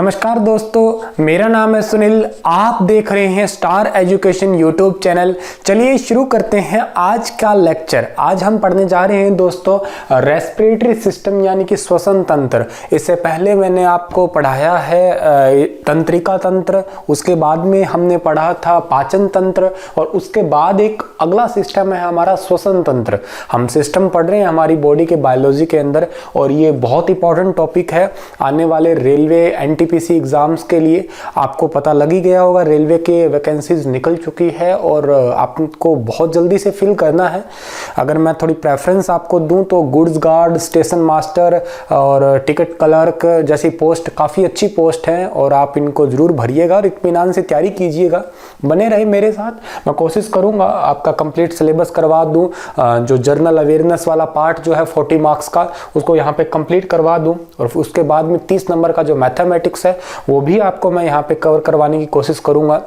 नमस्कार दोस्तों, मेरा नाम है सुनील। आप देख रहे हैं स्टार एजुकेशन यूट्यूब चैनल। चलिए शुरू करते हैं आज का लेक्चर। आज हम पढ़ने जा रहे हैं दोस्तों रेस्पिरेटरी सिस्टम यानी कि श्वसन तंत्र। इससे पहले मैंने आपको पढ़ाया है तंत्रिका तंत्र, उसके बाद में हमने पढ़ा था पाचन तंत्र और उसके बाद एक अगला सिस्टम है हमारा श्वसन तंत्र। हम सिस्टम पढ़ रहे हैं हमारी बॉडी के बायोलॉजी के अंदर और ये बहुत इंपॉर्टेंट टॉपिक है आने वाले रेलवे एनटीपीसी एग्जाम्स के लिए। आपको पता लग ही गया होगा रेलवे के वैकेंसीज निकल चुकी है और आपको बहुत जल्दी से फिल करना है। अगर मैं थोड़ी प्रेफरेंस आपको दूं तो गुड्स गार्ड, स्टेशन मास्टर और टिकट क्लर्क जैसी पोस्ट काफ़ी अच्छी पोस्ट हैं और आप इनको ज़रूर भरिएगा और इत्मीनान से तैयारी कीजिएगा। बने रहे मेरे साथ, मैं कोशिश करूँगा आपका कंप्लीट सिलेबस करवा दूँ। जो जर्नल अवेयरनेस वाला पार्ट जो है 40 मार्क्स का, उसको यहाँ पे कंप्लीट करवा दूँ और उसके बाद में 30 नंबर का जो मैथमेटिक्स है वो भी आपको मैं यहाँ पे कवर करवाने की कोशिश करूँगा।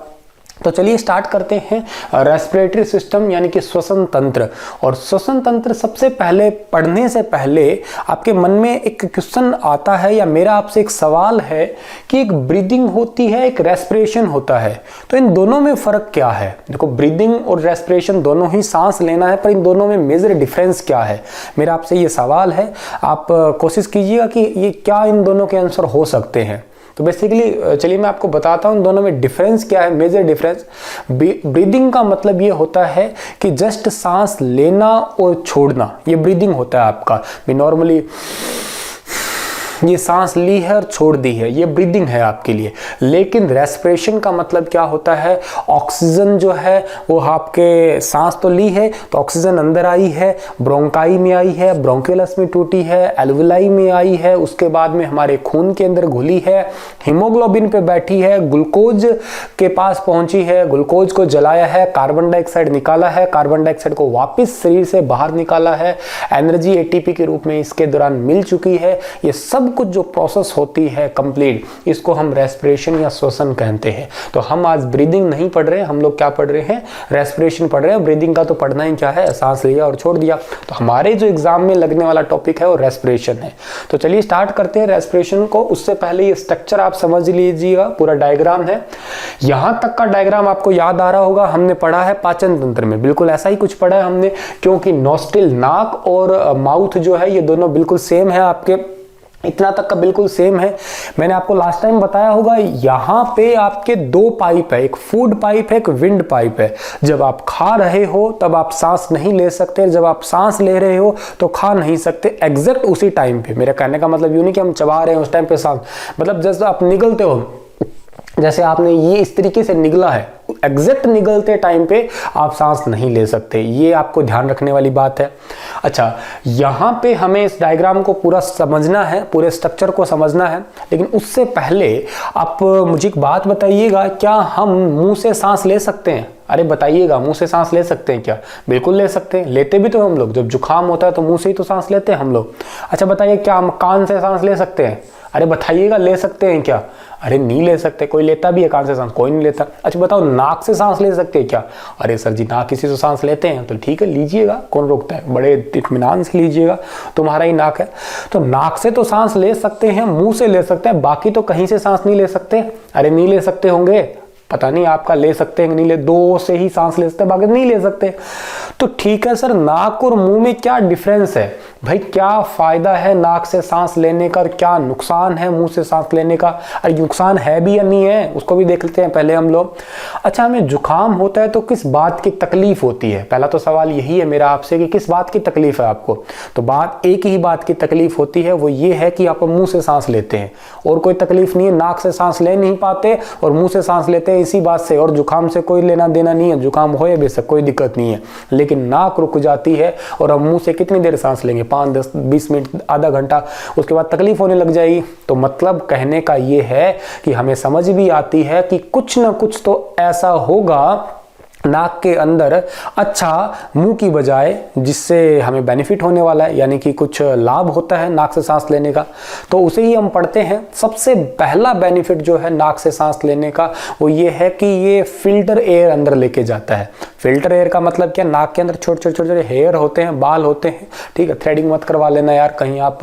तो चलिए स्टार्ट करते हैं रेस्पिरेटरी सिस्टम यानी कि श्वसन तंत्र। और श्वसन तंत्र सबसे पहले पढ़ने से पहले आपके मन में एक क्वेश्चन आता है या मेरा आपसे एक सवाल है कि एक ब्रीदिंग होती है, एक रेस्पिरेशन होता है, तो इन दोनों में फ़र्क क्या है? देखो, ब्रीदिंग और रेस्पिरेशन दोनों ही सांस लेना है, पर इन दोनों में मेजर डिफरेंस क्या है? मेरा आपसे ये सवाल है। आप कोशिश कीजिएगा कि ये क्या इन दोनों के आंसर हो सकते हैं। तो बेसिकली चलिए मैं आपको बताता हूँ दोनों में डिफरेंस क्या है, मेजर डिफरेंस। ब्रीदिंग का मतलब ये होता है कि जस्ट सांस लेना और छोड़ना, ये ब्रीदिंग होता है आपका। नॉर्मली ये सांस ली है और छोड़ दी है, ये ब्रीदिंग है आपके लिए। लेकिन रेस्पिरेशन का मतलब क्या होता है? ऑक्सीजन जो है वो आपके सांस तो ली है तो ऑक्सीजन अंदर आई है, ब्रोंकाई में आई है, ब्रोंकेलस में टूटी है, एल्वुलाई में आई है, उसके बाद में हमारे खून के अंदर घुली है, हीमोग्लोबिन पे बैठी है, ग्लूकोज के पास पहुंची है, ग्लूकोज को जलाया है, कार्बन डाइऑक्साइड निकाला है, कार्बन डाइऑक्साइड को वापस शरीर से बाहर निकाला है, एनर्जी एटीपी के रूप में इसके दौरान मिल चुकी है। ये सब कुछ जो प्रोसेस होती है कंप्लीट, इसको हम रेस्पिरेशन या श्वसन कहते हैं। तो हम आज ब्रीदिंग नहीं पढ़ रहे हैं, हम लोग क्या पढ़ रहे हैं? रेस्पिरेशन पढ़ रहे हैं। ब्रीदिंग का तो पढ़ना ही क्या है, सांस लिया और छोड़ दिया। तो हमारे जो एग्जाम में लगने वाला टॉपिक है वो रेस्पिरेशन है। तो चलिए स्टार्ट करते हैं रेस्पिरेशन को। उससे पहले ये स्ट्रक्चर आप समझ लीजिएगा, पूरा डायग्राम है। यहां तक का डायग्राम आपको याद आ रहा होगा, हमने पढ़ा है पाचन तंत्र में, बिल्कुल ऐसा ही कुछ पढ़ा है हमने, क्योंकि नोस्ट्रिल, नाक और माउथ जो है ये दोनों बिल्कुल सेम है आपके, इतना तक का बिल्कुल सेम है। मैंने आपको लास्ट टाइम बताया होगा यहाँ पे आपके दो पाइप है, एक फूड पाइप है, एक विंड पाइप है। जब आप खा रहे हो तब आप सांस नहीं ले सकते, जब आप सांस ले रहे हो तो खा नहीं सकते एग्जैक्ट उसी टाइम पे। मेरा कहने का मतलब यूं नहीं कि हम चबा रहे हैं उस टाइम पे सांस, मतलब जैसे आप निगलते हो, जैसे आपने ये इस तरीके से निगला है, एग्जैक्ट निगलते टाइम पे आप सांस नहीं ले सकते। ये आपको ध्यान रखने वाली बात है। अच्छा, यहाँ पे हमें इस डायग्राम को पूरा समझना है, पूरे स्ट्रक्चर को समझना है, लेकिन उससे पहले आप मुझे एक बात बताइएगा, क्या हम मुंह से सांस ले सकते हैं? अरे बताइएगा, मुंह से सांस ले सकते हैं क्या? बिल्कुल ले सकते हैं, लेते भी तो हम लोग। जब जुकाम होता है तो मुंह से ही तो सांस लेते हैं हम लोग। अच्छा बताइए, क्या हम कान से सांस ले सकते हैं? अरे बताइएगा, ले सकते हैं क्या? अरे नहीं ले सकते। कोई लेता भी है कान से सांस? कोई नहीं लेता। अच्छा बताओ, नाक से सांस ले सकते हैं क्या? अरे सर जी, नाक किसी से सांस लेते हैं, तो ठीक है लीजिएगा, कौन रोकता है, बड़े इत्मीनान से लीजिएगा, तुम्हारा ही नाक है। तो नाक से तो सांस ले सकते हैं, मुंह से ले सकते हैं, बाकी तो कहीं से सांस नहीं ले सकते। अरे नहीं ले सकते होंगे, पता नहीं आपका ले सकते हैं नहीं ले, दो से ही सांस ले सकते हैं, बाकी नहीं ले सकते। तो ठीक है सर, नाक और मुंह में क्या डिफरेंस है भाई? क्या फायदा है नाक से सांस लेने का और क्या नुकसान है मुंह से सांस लेने का? अरे नुकसान है भी या नहीं है उसको भी देख लेते हैं पहले हम लोग। अच्छा, हमें जुकाम होता है तो किस बात की तकलीफ होती है? पहला तो सवाल यही है मेरा आपसे कि किस बात की तकलीफ है आपको? तो बात एक ही बात की तकलीफ होती है, वो ये है कि आप मुंह से सांस लेते हैं और कोई तकलीफ नहीं है। नाक से सांस ले नहीं पाते और मुंह से सांस लेते हैं इसी बात से, और जुकाम से कोई लेना देना नहीं है। जुकाम हो या बेशक कोई दिक्कत नहीं है, लेकिन नाक रुक जाती है और हम मुंह से कितनी देर सांस लेंगे? 5, 10, 20 मिनट, आधा घंटा, उसके बाद तकलीफ होने लग जाएगी। तो मतलब कहने का ये है कि हमें समझ भी आती है कि कुछ ना कुछ तो ऐसा होगा नाक के अंदर अच्छा मुंह की बजाय, जिससे हमें बेनिफिट होने वाला है, यानी कि कुछ लाभ होता है नाक से सांस लेने का, तो उसे ही हम पढ़ते हैं। सबसे पहला बेनिफिट जो है नाक से सांस लेने का वो ये है कि ये फिल्टर एयर अंदर लेके जाता है। फिल्टर एयर का मतलब क्या, नाक के अंदर छोटे छोटे हेयर होते हैं, बाल होते हैं, ठीक है। थ्रेडिंग मत करवा लेना यार, कहीं आप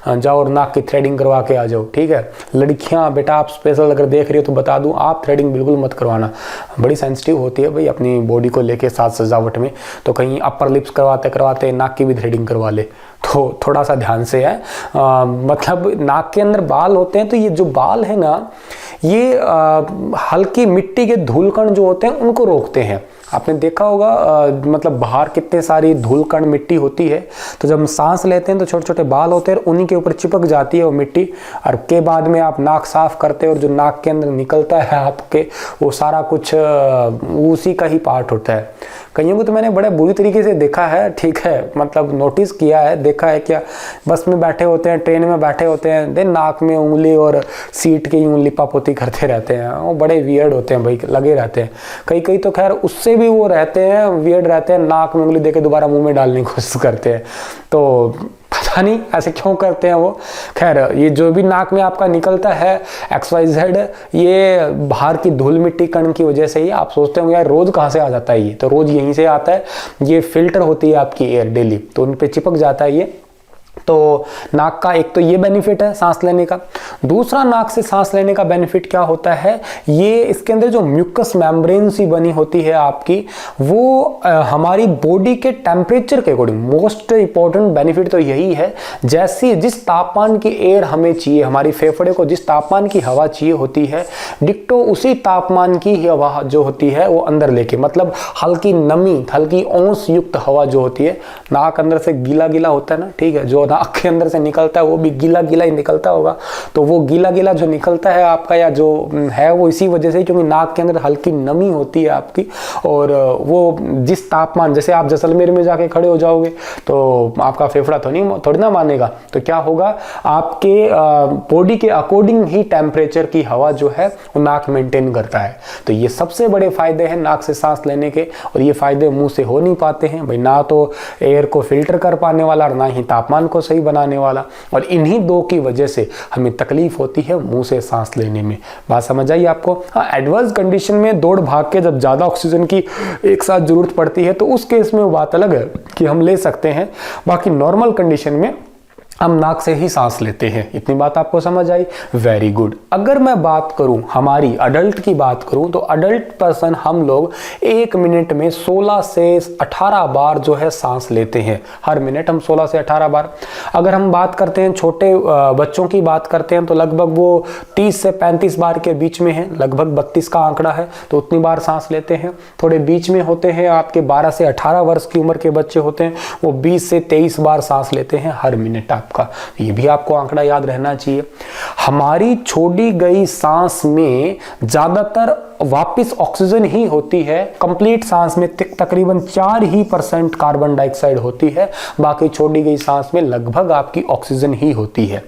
जाओ और नाक की थ्रेडिंग करवा के आ जाओ, ठीक है। लड़कियां बेटा आप स्पेशल अगर देख रही हो तो बता दूं, आप थ्रेडिंग बिल्कुल मत करवाना, बड़ी सेंसिटिव होती है भाई अपनी बॉडी को लेके साज सजावट में। तो कहीं अपर लिप्स करवाते करवाते नाक की भी थ्रेडिंग करवा ले तो थोड़ा सा ध्यान से है। मतलब नाक के अंदर बाल होते हैं, तो ये जो बाल है ना, ये हल्की मिट्टी के धूलकण जो होते हैं उनको रोकते हैं। आपने देखा होगा मतलब बाहर कितने सारी धूलकण मिट्टी होती है, तो जब हम सांस लेते हैं तो छोटे छोटे बाल होते हैं और उन्हीं के ऊपर चिपक जाती है वो मिट्टी, और के बाद में आप नाक साफ करते हैं और जो नाक के अंदर निकलता है आपके, वो सारा कुछ उसी का ही पार्ट होता है। कईयों को तो मैंने बड़े बुरी तरीके से देखा है, ठीक है, मतलब नोटिस किया है, देखा है क्या, बस में बैठे होते हैं, ट्रेन में बैठे होते हैं, देन नाक में उंगली और सीट के यूं लिपापोती करते रहते हैं। वो बड़े वियर्ड होते हैं भाई, लगे रहते हैं। कई तो खैर उससे भी वो रहते हैं, वियर्ड रहते हैं, नाक में उंगली देके दोबारा मुंह में डालने की कोशिश करते हैं। तो पता नहीं ऐसे क्यों करते हैं वो। खैर ये जो भी नाक में आपका निकलता है XYZ, ये बाहर की धूल मिट्टी कण की वजह से ही। आप सोचते होंगे यार रोज कहाँ से आ जाता है ये, तो रोज यहीं से आता है। ये फिल्टर होती है आपकी एयर डेली, तो उन पे चिपक जाता है ये। तो नाक का एक तो ये बेनिफिट है सांस लेने का। दूसरा नाक से सांस लेने का बेनिफिट क्या होता है, ये इसके अंदर जो म्यूकस मेम्ब्रेन सी बनी होती है आपकी, वो हमारी बॉडी के टेम्परेचर के अकॉर्डिंग, मोस्ट इंपॉर्टेंट बेनिफिट तो यही है, जैसी जिस तापमान की एयर हमें चाहिए, हमारी फेफड़े को जिस तापमान की हवा चाहिए होती है, डिक्टो उसी तापमान की हवा जो होती है वो अंदर लेके, मतलब हल्की नमी, हल्की ओस युक्त हवा जो होती है। नाक अंदर से गीला गीला होता है ना, ठीक है, जो नाक के अंदर से निकलता है वो भी गीला गीला ही निकलता होगा। तो वो गीला गीला जो निकलता है आपका, या जो है, वो इसी वजह से, क्योंकि नाक के अंदर हल्की नमी होती है आपकी, और वो जिस तापमान, जैसे आप जैसलमेर में जाके खड़े हो जाओगे तो आपका फेफड़ा थोड़ी ना मानेगा, तो क्या होगा, आपके बॉडी के अकॉर्डिंग ही टेम्परेचर की हवा जो है वो नाक मेंटेन करता है। तो ये सबसे बड़े फायदे हैं नाक से सांस लेने के, और ये फायदे मुंह से हो नहीं पाते हैं भाई, ना तो एयर को फिल्टर कर पाने वाला और ना ही तापमान को सही बनाने वाला, और इन्हीं दो की वजह से हमें तकलीफ होती है मुंह से सांस लेने में। बात समझ आई आपको। हाँ, एडवर्स कंडीशन में दौड़ भाग के जब ज्यादा ऑक्सीजन की एक साथ जरूरत पड़ती है तो उस केस में वो बात अलग है कि हम ले सकते हैं, बाकी नॉर्मल कंडीशन में हम नाक से ही सांस लेते हैं। इतनी बात आपको समझ आई, वेरी गुड। अगर मैं बात करूं हमारी अडल्ट की बात करूं, तो अडल्ट पर्सन हम लोग 1 मिनट में 16 से 18 बार जो है सांस लेते हैं। हर मिनट हम 16 से 18 बार। अगर हम बात करते हैं छोटे बच्चों की बात करते हैं तो लगभग वो 30 से 35 बार के बीच में है, लगभग 32 का आंकड़ा है, तो उतनी बार सांस लेते हैं। थोड़े बीच में होते हैं आपके 12 से 18 वर्ष की उम्र के बच्चे होते हैं, वो 20 से 23 बार सांस लेते हैं हर मिनट का। ये भी आपको आंकड़ा याद रहना चाहिए। हमारी छोड़ी गई सांस में ज्यादातर वापस ऑक्सीजन ही होती है। कंप्लीट सांस में तकरीबन 4% कार्बन डाइऑक्साइड होती है, बाकी छोड़ी गई सांस में लगभग आपकी ऑक्सीजन ही होती है।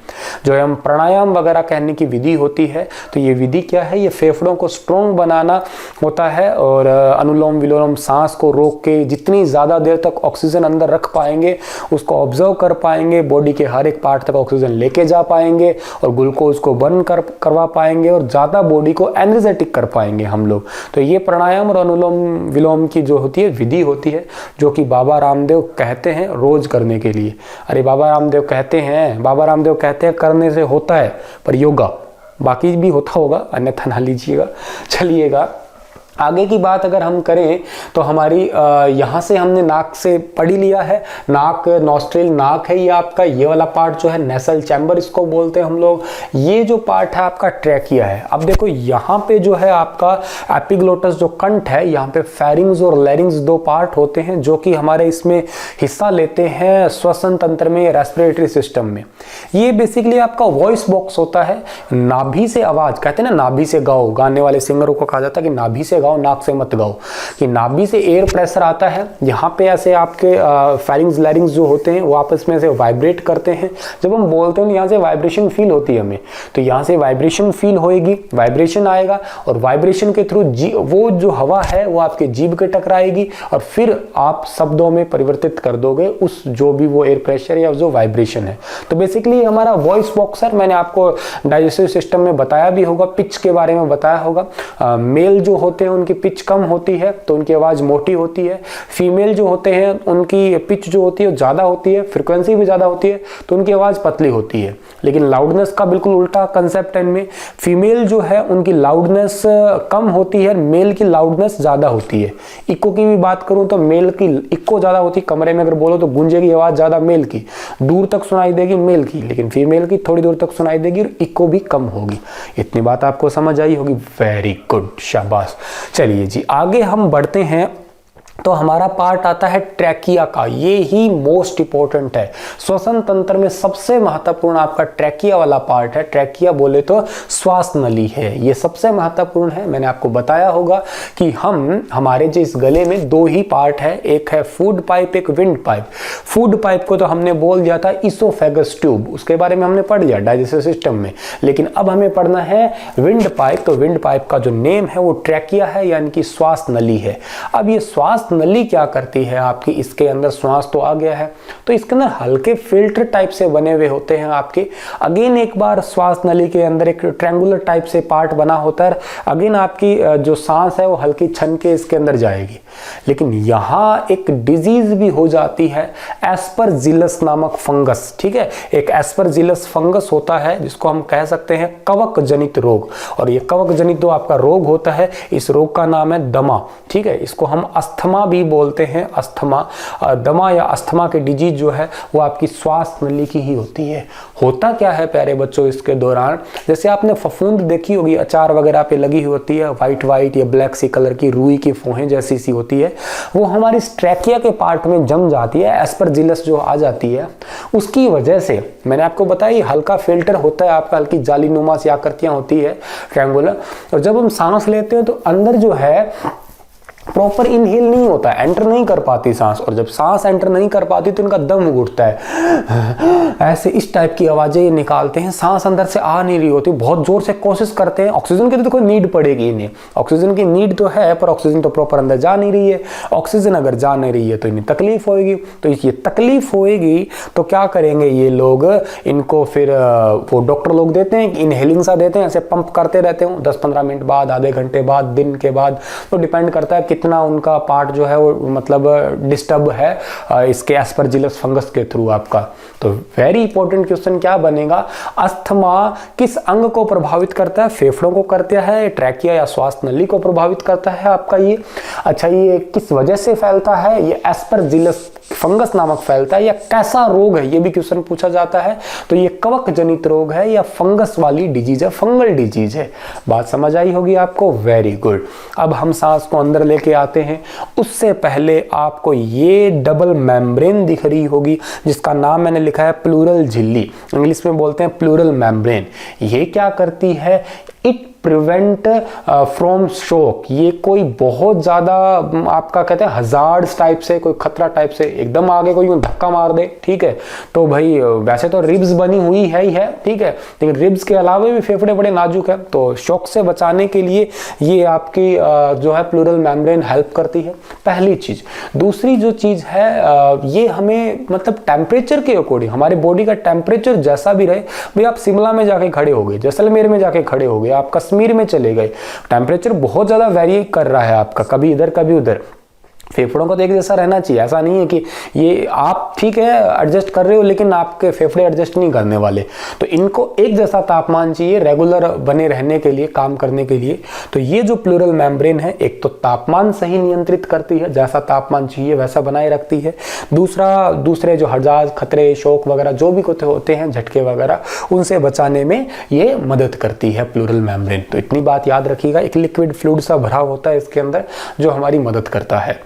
जो हम प्राणायाम वगैरह कहने की विधि होती है, तो ये विधि क्या है, ये फेफड़ों को स्ट्रॉन्ग बनाना होता है, और अनुलोम विलोम सांस को रोक के जितनी ज्यादा देर तक ऑक्सीजन अंदर रख पाएंगे, उसको ऑब्जर्व कर पाएंगे, बॉडी के हर एक पार्ट तक ऑक्सीजन लेके जा पाएंगे और ग्लूकोज को बर्न करवा पाएंगे और ज्यादा बॉडी को एनर्जेटिक कर पाएंगे हम लोग। तो ये प्राणायाम और अनुलोम विलोम की जो होती है विधि होती है, जो कि बाबा रामदेव कहते हैं रोज करने के लिए। अरे बाबा रामदेव कहते हैं करने से होता है, पर योगा बाकी भी होता होगा, अन्यथा ना लीजिएगा। चलिएगा आगे की बात अगर हम करें तो हमारी यहाँ से हमने नाक से पढ़ लिया है। नाक, नॉस्ट्रिल नाक है ये आपका, ये वाला पार्ट जो है नेसल चैम्बर इसको बोलते हैं हम लोग। ये जो पार्ट है आपका ट्रैकिया है। अब देखो यहाँ पे जो है आपका एपिग्लोटस जो कंठ है, यहाँ पे फेरिंग्स और लैरिंग्स 2 पार्ट होते हैं जो कि हमारे इसमें हिस्सा लेते हैं श्वसन तंत्र में, रेस्पिरेटरी सिस्टम में। ये बेसिकली आपका वॉइस बॉक्स होता है। नाभि से आवाज, कहते हैं ना नाभि से गाओ, गाने वाले सिंगरों को कहा जाता है कि नाभि से गाओ, नाक से मत गाओ, कि नाभि से एयर प्रेशर आता है, यहाँ पे ऐसे आपके फेरिंग्स लैरिंग्स जो होते हैं वो आपस में ऐसे वाइब्रेट करते हैं। जब हम बोलते हैं यहाँ से वाइब्रेशन फील होती है हमें, तो यहाँ से वाइब्रेशन फील होएगी, वाइब्रेशन आएगा और वाइब्रेशन के थ्रू वो जो हवा है वो आपके जीभ के टकराएगी और फिर आप शब्दों में परिवर्तित कर दोगे उस जो भी वो एयर प्रेशर या जो वाइब्रेशन है। तो बेसिकली हमारा वॉइस बॉक्सर, मैंने आपको डाइजेस्टिव सिस्टम में बताया भी होगा, पिच के बारे में बताया होगा। मेल जो होते हैं उनकी पिच कम होती है तो उनकी आवाज मोटी होती है, फीमेल जो होते हैं उनकी पिच जो होती है ज्यादा होती है, फ्रिक्वेंसी भी ज्यादा होती है तो उनकी आवाज पतली होती है। लेकिन लाउडनेस का बिल्कुल उल्टा कंसेप्ट है इनमें, फीमेल जो है उनकी लाउडनेस कम होती है, मेल की लाउडनेस ज्यादा होती है। इको की भी बात करूं तो मेल की इको ज्यादा होती है, कमरे में अगर बोलो तो गूंजेगी आवाज ज्यादा मेल की, दूर तक सुनाई देगी मेल की, लेकिन फीमेल की थोड़ी दूर तक सुनाई देगी और इको भी कम होगी। इतनी बात आपको समझ आई होगी, वेरी गुड, शाबाश। चलिए जी आगे हम बढ़ते हैं। तो हमारा पार्ट आता है ट्रैकिया का, ये ही मोस्ट इंपॉर्टेंट है। श्वसन तंत्र में सबसे महत्वपूर्ण आपका ट्रैकिया वाला पार्ट है। ट्रैकिया बोले तो श्वास नली है, ये सबसे महत्वपूर्ण है। मैंने आपको बताया होगा कि हमारे जो इस गले में दो ही पार्ट है, एक है फूड पाइप, एक विंड पाइप। फूड पाइप को तो हमने बोल दिया था इसोफेगस ट्यूब, उसके बारे में हमने पढ़ लिया डाइजेस्टिव सिस्टम में। लेकिन अब हमें पढ़ना है विंड पाइप। तो विंड पाइप का जो नेम है वो ट्रैकिया है, यानी कि श्वास नली है। अब ये श्वास नली क्या करती है आपकी, इसके अंदर श्वास तो आ गया है तो इसके अंदर हल्के फिल्टर टाइप से बने हुए होते हैं आपके। अगेन एक बार श्वास नली के अंदर एक ट्रायंगुलर टाइप से पार्ट बना होता है। अगेन आपकी जो सांस है वो हल्की छन के इसके अंदर जाएगी। लेकिन यहाँ एक डिजीज भी हो जाती है, एस्परजिलस नामक फंगस। ठीक है, एक एस्परजिलस फंगस होता है जिसको हम कह सकते हैं कवक जनित रोग, और ये कवक जनित जो आपका रोग होता है इस रोग का नाम है दमा। ठीक है, इसको हम अस्थमा भी बोलते हैं, अस्थमा। दमा या अस्थमा की डिजीज जो है वो आपकी श्वास नली की ही होती है। होता क्या है प्यारे बच्चों इसके दौरान, जैसे आपने फफूंद देखी होगी अचार वगैरह पे लगी होती है, व्हाइट व्हाइट या ब्लैक सी कलर की रुई की फोहें जैसी सी होती है, वो हमारी ट्रैकिया के पार्ट में जम जाती है। एस्परजिलस जो आ जाती है उसकी वजह से, मैंने आपको बताया हल्का फिल्टर होता है आपका, हल्की जालीनुमा सी आकृतियां होती है ट्रायंगुलर, और जब हम सांस लेते हैं तो अंदर जो है प्रॉपर इनहेल नहीं होता, एंटर नहीं कर पाती सांस, और जब सांस एंटर नहीं कर पाती तो इनका दम घुटता है, ऐसे इस टाइप की आवाजें ये निकालते हैं। सांस अंदर से आ नहीं रही होती, बहुत जोर से कोशिश करते हैं। ऑक्सीजन की तो कोई नीड पड़ेगी इन्हें, ऑक्सीजन की नीड तो है पर ऑक्सीजन तो प्रॉपर अंदर जा नहीं रही है। ऑक्सीजन अगर जा नहीं रही है तो इन्हें तकलीफ होगी, तो ये तकलीफ होएगी तो क्या करेंगे ये लोग, इनको फिर वो डॉक्टर लोग देते हैं, इनहेलिंग सा देते हैं, ऐसे पंप करते रहते हैं 10-15 मिनट बाद, आधे घंटे बाद, दिन के बाद, तो डिपेंड करता है कितना उनका पार्ट जो है वो मतलब डिस्टर्ब है इसके एस्परजिलस फंगस के थ्रू आपका। तो वेरी इंपॉर्टेंट क्वेश्चन क्या बनेगा, अस्थमा किस अंग को प्रभावित करता है, फेफड़ों को करता है, ट्रैकिया या श्वास नली को प्रभावित करता है आपका ये। अच्छा, ये किस वजह से फैलता है, ये एस्परजिलस फंगस नामक फैलता है, या कैसा रोग है ये भी क्वेश्चन पूछा जाता है। तो ये कवक जनित रोग है या फंगस वाली डिजीज है, फंगल डिजीज है। बात समझ आई होगी आपको, वेरी गुड। अब हम सांस को अंदर लेके आते हैं, उससे पहले आपको ये डबल मेम्ब्रेन दिख रही होगी जिसका नाम मैंने लिखा है प्लूरल झिल्ली, इंग्लिश में बोलते हैं प्लूरल मेम्ब्रेन। ये क्या करती है, इट प्रिवेंट फ्रॉम शॉक। ये कोई बहुत ज्यादा आपका कहते हैं हजार्ड्स टाइप से, कोई खतरा टाइप से एकदम आगे कोई धक्का मार दे, ठीक है, तो भाई वैसे तो रिब्स बनी हुई है ही है, ठीक है, लेकिन रिब्स के अलावा भी फेफड़े बड़े नाजुक है, तो शॉक से बचाने के लिए ये आपकी जो है प्लूरल मेम्ब्रेन हेल्प करती है, पहली चीज। दूसरी जो चीज है ये हमें मतलब टेम्परेचर के अकॉर्डिंग, हमारे बॉडी का टेम्परेचर जैसा भी रहे, भाई आप शिमला में जाके खड़े हो गए, जैसलमेर में जाके खड़े हो गए, आप कश्मीर में चले गए, टेम्परेचर बहुत ज्यादा वेरी कर रहा है आपका, कभी इधर कभी उधर। फेफड़ों का तो एक जैसा रहना चाहिए, ऐसा नहीं है कि ये आप ठीक है एडजस्ट कर रहे हो लेकिन आपके फेफड़े एडजस्ट नहीं करने वाले, तो इनको एक जैसा तापमान चाहिए रेगुलर बने रहने के लिए, काम करने के लिए। तो ये जो प्लूरल मेम्ब्रेन है, एक तो तापमान सही नियंत्रित करती है, जैसा तापमान चाहिए वैसा बनाए रखती है। दूसरे जो हजाज, खतरे, शौक वगैरह जो भी होते हैं, झटके वगैरह, उनसे बचाने में ये मदद करती है प्लूरल मेम्ब्रेन। तो इतनी बात याद रखिएगा, एक लिक्विड फ्लूइड सा भरा होता है इसके अंदर जो हमारी मदद करता है।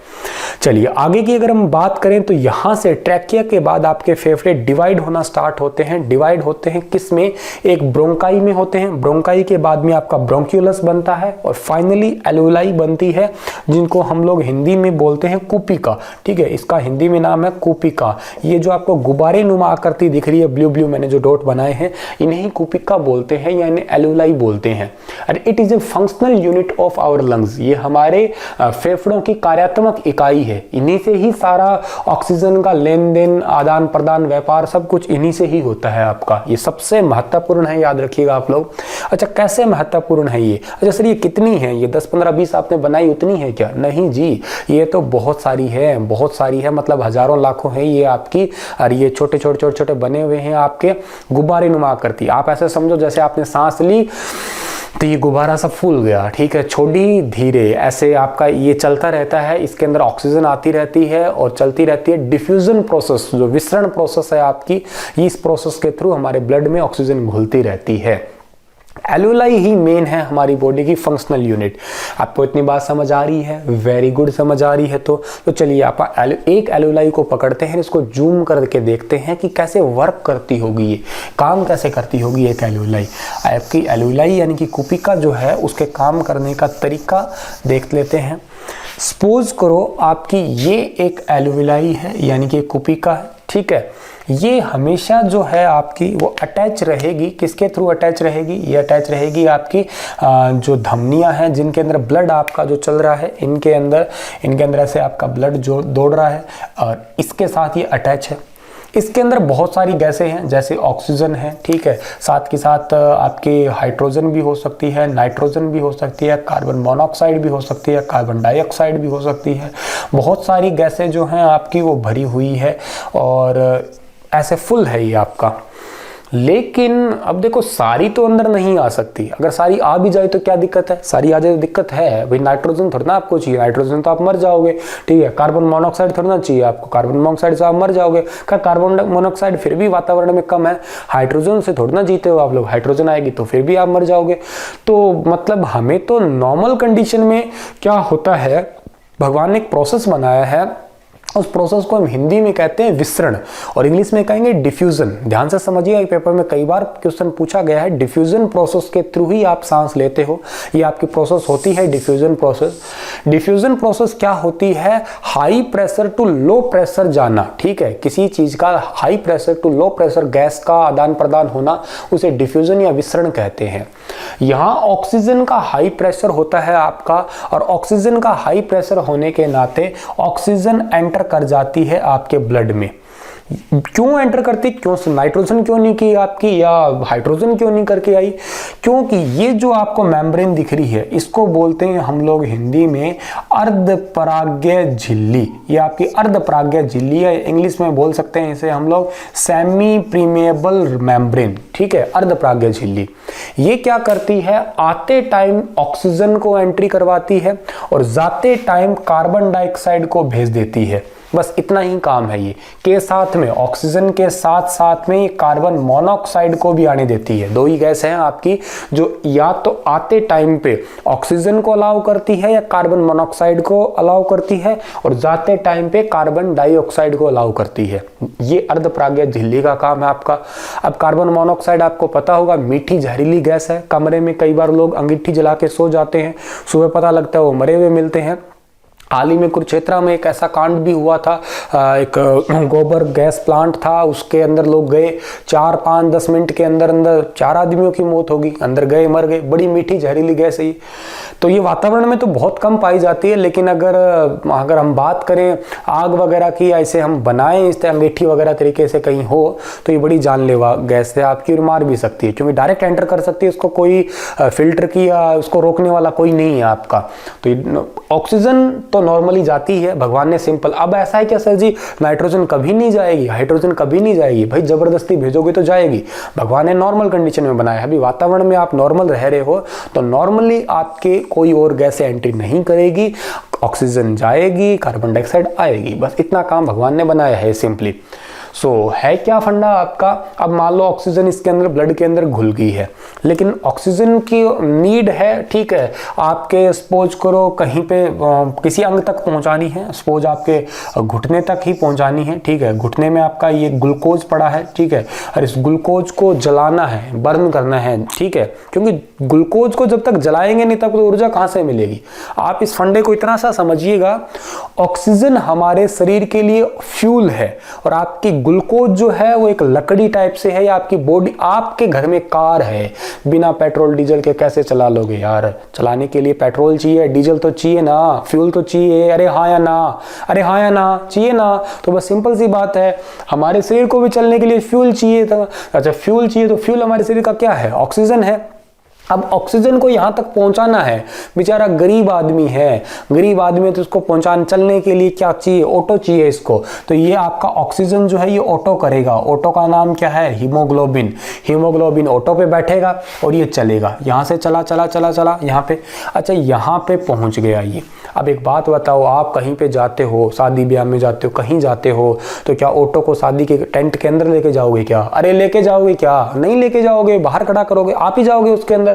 चलिए आगे की अगर हम बात करें तो यहाँ से ट्रैकिया के बाद आपके फेफड़े डिवाइड होना स्टार्ट होते हैं। डिवाइड होते हैं किस में? एक ब्रोंकाई में होते हैं। ब्रोंकाई के बाद में आपका ब्रोंक्यूलस बनता है और फाइनली एल्वेलाई बनती है, जिनको हम लोग हिंदी में बोलते हैं कुपिका। ठीक है, इसका हिंदी में नाम है कुपिका। ये जो आपको गुब्बारे नुमा आकृति दिख रही है, ब्लू ब्लू मैंने जो डॉट बनाए हैं, इन्हें कुपिका बोलते हैं या इन्हें एल्वेलाई बोलते हैं। And it is a functional unit of our lungs. ये हमारे फेफड़ों की कार्यात्मक इकाई है। इन्हीं से ही सारा ऑक्सीजन का लेन देन, आदान प्रदान, व्यापार सब कुछ इन्हीं से ही होता है आपका। ये सबसे महत्वपूर्ण है, याद रखिएगा आप लोग। अच्छा, कैसे महत्वपूर्ण है ये? अच्छा सर ये कितनी है? ये 10 15 20 आपने बनाई उतनी है क्या? नहीं जी, ये तो बहुत सारी है, बहुत सारी है, मतलब हजारों लाखों है ये आपकी। और ये छोटे छोटे छोटे छोटे बने हुए हैं आपके गुब्बारे नुमा आकृति। आप ऐसे समझो जैसे आपने सांस ली तो ये गुब्बारा सब फूल गया। ठीक है, छोड़ी धीरे ऐसे आपका ये चलता रहता है। इसके अंदर ऑक्सीजन आती रहती है और चलती रहती है। डिफ्यूजन प्रोसेस, जो विसरण प्रोसेस है आपकी, इस प्रोसेस के थ्रू हमारे ब्लड में ऑक्सीजन घुलती रहती है। एल्वेलाई ही मेन है हमारी बॉडी की फंक्शनल यूनिट। आपको इतनी बात समझ आ रही है? वेरी गुड, समझ आ रही है तो चलिए आप एक एल्वेलाई को पकड़ते हैं, इसको जूम करके देखते हैं कि कैसे वर्क करती होगी, ये काम कैसे करती होगी एक एल्वेलाई। आपकी एल्वेलाई यानी कि कुपिका जो है, उसके काम करने का तरीका देख लेते हैं। सपोज करो आपकी ये एक एल्वेलाई है यानी कि कुपिका है। ठीक है, ये हमेशा जो है आपकी वो अटैच रहेगी। किसके थ्रू अटैच रहेगी? ये अटैच रहेगी आपकी जो धमनियां हैं, जिनके अंदर ब्लड आपका जो चल रहा है, इनके अंदर से आपका ब्लड जो दौड़ रहा है, और इसके साथ ये अटैच है। इसके अंदर बहुत सारी गैसें हैं, जैसे ऑक्सीजन है। ठीक है, साथ के साथ आपकी हाइड्रोजन भी हो सकती है, नाइट्रोजन भी हो सकती है, कार्बन मोनोऑक्साइड भी हो सकती है, कार्बन डाइऑक्साइड भी हो सकती है। बहुत सारी गैसें जो हैं आपकी वो भरी हुई है और ऐसे फुल है ये आपका। लेकिन अब देखो सारी तो अंदर नहीं आ सकती। अगर सारी आ भी जाए तो क्या दिक्कत है? सारी आ जाए तो दिक्कत है भाई। नाइट्रोजन थोड़ा ना आपको चाहिए, नाइट्रोजन तो आप मर जाओगे। ठीक है, कार्बन मोनोऑक्साइड थोड़ा ना चाहिए आपको, कार्बन मोनोऑक्साइड से आप मर जाओगे। कार्बन मोनोऑक्साइड फिर भी वातावरण में कम है। हाइड्रोजन से थोड़ा ना जीते हो आप लोग, हाइड्रोजन आएगी तो फिर भी आप मर जाओगे। तो मतलब हमें तो नॉर्मल कंडीशन में क्या होता है, भगवान ने एक प्रोसेस बनाया है, उस प्रोसेस को हम हिंदी में कहते हैं विसरण और इंग्लिश में कहेंगे डिफ्यूजन। ध्यान से समझिए, पेपर में कई बार क्वेश्चन पूछा गया है। डिफ्यूजन प्रोसेस के थ्रू ही आप सांस लेते हो, ये आपकी प्रोसेस होती है डिफ्यूजन प्रोसेस। डिफ्यूजन प्रोसेस क्या होती है? High pressure to low pressure जाना। ठीक है, किसी चीज का high pressure to low pressure gas का आदान प्रदान होना, उसे डिफ्यूजन या विसरण कहते हैं। यहाँ ऑक्सीजन का हाई प्रेशर होता है आपका, और ऑक्सीजन का हाई प्रेशर होने के नाते ऑक्सीजन एंटर कर जाती है आपके ब्लड में। क्यों एंटर करती? क्यों नाइट्रोजन क्यों नहीं की आपकी, या हाइड्रोजन क्यों नहीं करके आई? क्योंकि ये जो आपको मेम्ब्रेन दिख रही है, इसको बोलते हैं हम लोग हिंदी में अर्धपरागीय झिल्ली। ये आपकी अर्धपरागीय झिल्ली है, इंग्लिश में बोल सकते हैं इसे हम लोग सेमी प्रीमेबल मेम्ब्रेन। ठीक है, अर्धपरागीय झिल्ली। ये क्या करती है? आते टाइम ऑक्सीजन को एंट्री करवाती है और जाते टाइम कार्बन डाइऑक्साइड को भेज देती है। बस इतना ही काम है ये, के साथ में ऑक्सीजन के साथ साथ में कार्बन मोनोऑक्साइड को भी आने देती है। दो ही गैस हैं आपकी जो या तो आते टाइम पे ऑक्सीजन को अलाउ करती है या कार्बन मोनोऑक्साइड को अलाउ करती है, और जाते टाइम पे कार्बन डाइऑक्साइड को अलाउ करती है। ये अर्धपरागीय झिल्ली का काम है आपका। अब कार्बन मोनोऑक्साइड आपको पता होगा मीठी जहरीली गैस है। कमरे में कई बार लोग अंगीठी जला के सो जाते हैं, सुबह पता लगता है वो मरे हुए मिलते हैं। हाल ही में कुरुक्षेत्र में एक ऐसा कांड भी हुआ था, एक गोबर गैस प्लांट था, उसके अंदर लोग गए, 4-5-10 मिनट के अंदर 4 आदमियों की मौत होगी। अंदर गए, मर गए। बड़ी मीठी जहरीली गैस है ये। तो ये वातावरण में तो बहुत कम पाई जाती है, लेकिन अगर हम बात करें आग वगैरह की, ऐसे हम बनाएं इस अंगीठी वगैरह तरीके से कहीं हो, तो ये बड़ी जानलेवा गैस है आपकी, और मार भी सकती है, क्योंकि डायरेक्ट एंटर कर सकती है। उसको कोई फिल्टर की या उसको रोकने वाला कोई नहीं है आपका। तो ऑक्सीजन तो नॉर्मली जाती है, भगवान ने सिंपल। अब ऐसा है क्या सर जी, नाइट्रोजन कभी नहीं जाएगी, हाइड्रोजन कभी नहीं जाएगी? भाई जबरदस्ती भेजोगे तो जाएगी। भगवान ने नॉर्मल कंडीशन में बनाया है। अभी वातावरण में आप नॉर्मल रह रहे हो तो नॉर्मली आपके कोई और गैस एंट्री नहीं करेगी, ऑक्सीजन जाएगी, कार्बन डाइऑक्साइड आएगी। बस इतना काम भगवान ने बनाया है सिंपली। है क्या फंडा आपका, अब मान लो ऑक्सीजन इसके अंदर ब्लड के अंदर घुल गई है, लेकिन ऑक्सीजन की नीड है, ठीक है, आपके सपोज करो कहीं पे किसी अंग तक पहुंचानी है, सपोज आपके घुटने तक ही पहुंचानी है, ठीक है, घुटने में आपका ये ग्लूकोज पड़ा है, ठीक है, और इस ग्लूकोज को जलाना है, बर्न करना है, ठीक है, क्योंकि ग्लूकोज को जब तक जलाएंगे नहीं तब तो ऊर्जा कहां से मिलेगी। आप इस फंडे को इतना सा समझिएगा, ऑक्सीजन हमारे शरीर के लिए फ्यूल है और आपकी ग्लूकोज जो है वो एक लकड़ी टाइप से है, या आपकी बॉडी, आपके घर में कार है, बिना पेट्रोल डीजल के कैसे चला लोगे यार, चलाने के लिए पेट्रोल चाहिए, डीजल तो चाहिए ना, फ्यूल तो चाहिए, अरे हाँ या ना, अरे हाँ या ना, चाहिए ना। तो बस सिंपल सी बात है, हमारे शरीर को भी चलने के लिए फ्यूल चाहिए था। अच्छा फ्यूल चाहिए तो फ्यूल हमारे शरीर का क्या है, ऑक्सीजन है। अब ऑक्सीजन को यहां तक पहुंचाना है, बेचारा गरीब आदमी है, गरीब आदमी तो उसको पहुंचाने चलने के लिए क्या चाहिए, ऑटो चाहिए इसको, तो ये आपका ऑक्सीजन जो है ये ऑटो करेगा। ऑटो का नाम क्या है, हीमोग्लोबिन। हीमोग्लोबिन ऑटो पे बैठेगा और ये चलेगा, यहां से चला चला चला चला यहाँ पे। अच्छा यहाँ पे पहुंच गया ये। अब एक बात बताओ, आप कहीं पे जाते हो, शादी ब्याह में जाते हो, कहीं जाते हो, तो क्या ऑटो को शादी के टेंट के अंदर लेके जाओगे क्या, अरे लेके जाओगे क्या, नहीं लेके जाओगे, बाहर खड़ा करोगे, आप ही जाओगे उसके अंदर।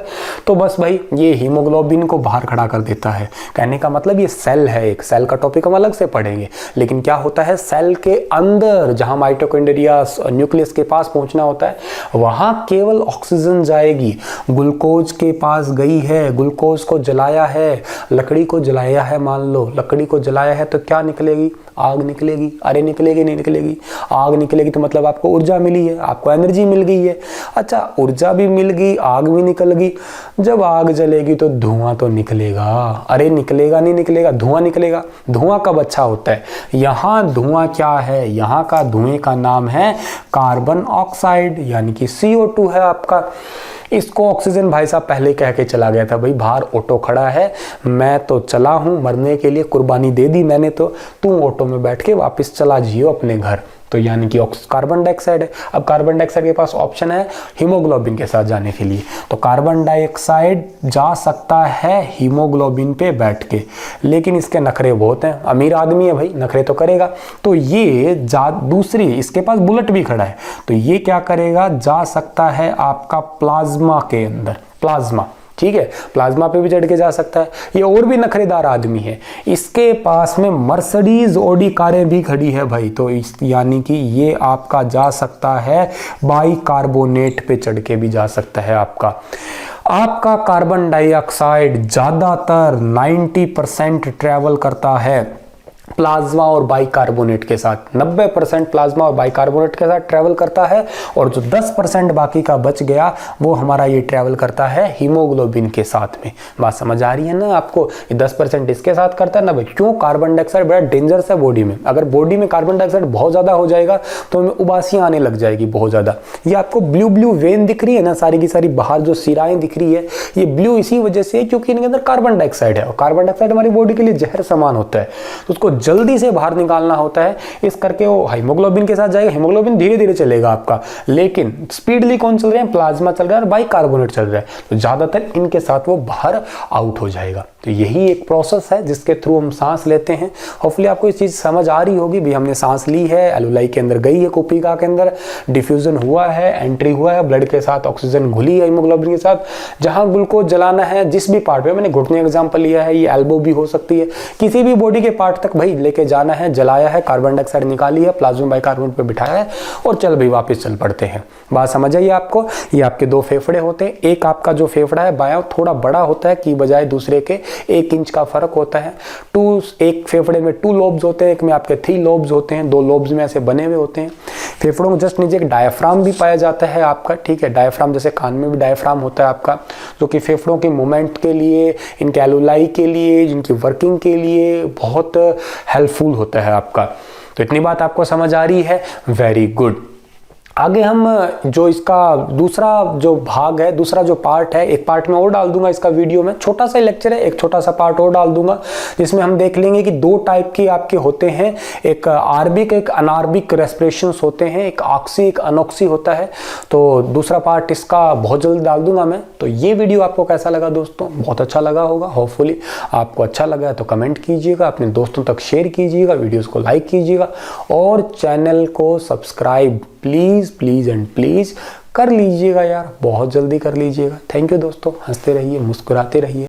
तो बस भाई ये हीमोग्लोबिन को बाहर खड़ा कर देता है। कहने का मतलब ये सेल है, एक सेल का टॉपिक हम अलग से पढ़ेंगे, लेकिन क्या होता है सेल के अंदर जहां माइटोकॉन्ड्रिया न्यूक्लियस के पास पहुंचना होता है वहां केवल ऑक्सीजन जाएगी। ग्लूकोज के पास गई है, ग्लूकोज को जलाया है, लकड़ी को जलाया है, मान लो लकड़ी को जलाया है तो क्या निकलेगी, आग निकलेगी। अरे निकलेगी नहीं निकलेगी, आग निकलेगी तो मतलब आपको ऊर्जा मिली है, आपको एनर्जी मिल गई है। अच्छा ऊर्जा भी मिल गई, आग भी निकल गई, जब आग जलेगी तो धुआं तो निकलेगा। अरे निकलेगा नहीं निकलेगा, धुआं निकलेगा। धुआं कब अच्छा होता है, यहां धुआं क्या है, यहां का धुएं का नाम है कार्बन ऑक्साइड, यानी कि CO2 है आपका। इसको ऑक्सीजन भाई साहब पहले कह के चला गया था, भाई बाहर ऑटो खड़ा है, मैं तो चला हूं मरने के लिए, कुर्बानी दे दी मैंने, तो तू ऑटो में बैठ के वापस चला जियो अपने घर। तो यानी कि कार्बन डाइऑक्साइड है। अब कार्बन डाइऑक्साइड के पास ऑप्शन है हीमोग्लोबिन के साथ जाने के लिए, तो कार्बन डाइऑक्साइड जा सकता है हीमोग्लोबिन पे बैठ के, लेकिन इसके नखरे बहुत हैं, अमीर आदमी है भाई, नखरे तो करेगा। तो ये दूसरी, इसके पास बुलेट भी खड़ा है, तो ये क्या करेगा, जा सकता है आपका प्लाज्मा के अंदर, प्लाज्मा, ठीक है, प्लाज्मा पे भी चढ़ के जा सकता है। ये और भी नखरेदार आदमी है, इसके पास में मर्सिडीज ऑडी कारें भी खड़ी है भाई, तो यानी कि ये आपका जा सकता है बाइकार्बोनेट पे चढ़ के भी जा सकता है। आपका कार्बन डाइऑक्साइड ज्यादातर 90% ट्रेवल करता है प्लाज्मा और बाइकार्बोनेट के साथ, 90% प्लाज्मा और बाइकार्बोनेट के साथ ट्रैवल करता है, और जो 10% बाकी का बच गया वो हमारा ये ट्रैवल करता है हीमोग्लोबिन के साथ में। बात समझ आ रही है ना आपको, ये 10% इसके साथ करता है ना भाई। क्यों, कार्बन डाइऑक्साइड बड़ा डेंजरस है बॉडी में, अगर बॉडी में कार्बन डाइऑक्साइड बहुत ज्यादा हो जाएगा तो हमें उबासियां आने लग जाएगी बहुत ज्यादा। ये आपको ब्लू ब्लू वेन दिख रही है ना, सारी की सारी बाहर जो सिराएं दिख रही है, ये ब्लू इसी वजह से है क्योंकि इनके अंदर कार्बन डाइऑक्साइड है, और कार्बन डाइऑक्साइड हमारी बॉडी के लिए जहर समान होता है, तो उसको जल्दी से बाहर निकालना होता है, इस करके वो हीमोग्लोबिन के साथ जाएगा। हीमोग्लोबिन धीरे धीरे चलेगा आपका, लेकिन स्पीडली कौन चल रहे हैं, प्लाज्मा चल रहा है और बाइकार्बोनेट चल रहा है, तो ज्यादातर इनके साथ वो बाहर आउट हो जाएगा। तो यही एक प्रोसेस है जिसके थ्रू हम सांस लेते हैं। होपफुली आपको ये चीज समझ आ रही होगी भी, हमने सांस ली है, एलुलाई के अंदर गई है, कुपिका के अंदर डिफ्यूजन हुआ है, एंट्री हुआ है, ब्लड के साथ ऑक्सीजन घुली है हीमोग्लोबिन के साथ। जहां ग्लूकोज जलाना है, जिस भी पार्ट पे, मैंने घुटने एग्जांपल लिया है, ये एल्बो भी हो सकती है, किसी भी बॉडी के पार्ट तक भाई लेके जाना है, जलाया है, कार्बन डाइऑक्साइड निकाली है, प्लाज्मा बाइकार्बोनेट पे बिठाया है और चल भाई वापस चल पड़ते हैं। बात समझ आई आपको। ये आपके दो फेफड़े होते हैं, एक आपका जो फेफड़ा है बायां थोड़ा बड़ा होता है की बजाय दूसरे के 1 इंच का फर्क होता है। एक फेफड़े में 2 लोब्स होते हैं, एक में आपके 3 लोब्स होते हैं, 2 लोब्स में ऐसे बने हुए होते हैं। फेफड़ों में जस्ट नीचे एक डायफ्राम भी पाया जाता है आपका, ठीक है, डायफ्राम जैसे कान में भी डायफ्राम होता है आपका, जो कि फेफड़ों के मूवमेंट के लिए, इनके एलुलाई के लिए, जिनकी वर्किंग के लिए बहुत हेल्पफुल होता है आपका। तो इतनी बात आपको समझ आ रही है, वेरी गुड। आगे हम जो इसका दूसरा जो भाग है, दूसरा जो पार्ट है, एक पार्ट में और डाल दूंगा इसका वीडियो में, छोटा सा लेक्चर है, एक छोटा सा पार्ट और डाल दूंगा जिसमें हम देख लेंगे कि दो टाइप के आपके होते हैं, एक आर्बिक एक अनार्बिक रेस्पिरेशंस होते हैं, एक ऑक्सी एक अनॉक्सी होता है। तो दूसरा पार्ट इसका बहुत जल्द डाल दूंगा मैं। तो ये वीडियो आपको कैसा लगा दोस्तों? बहुत अच्छा लगा होगा, होपफुली आपको अच्छा लगा तो कमेंट कीजिएगा, अपने दोस्तों तक शेयर कीजिएगा, वीडियोस को लाइक कीजिएगा और चैनल को subscribe please please and please कर लीजिएगा यार, बहुत जल्दी कर लीजिएगा। थैंक यू दोस्तों, हंसते रहिए, मुस्कुराते रहिए।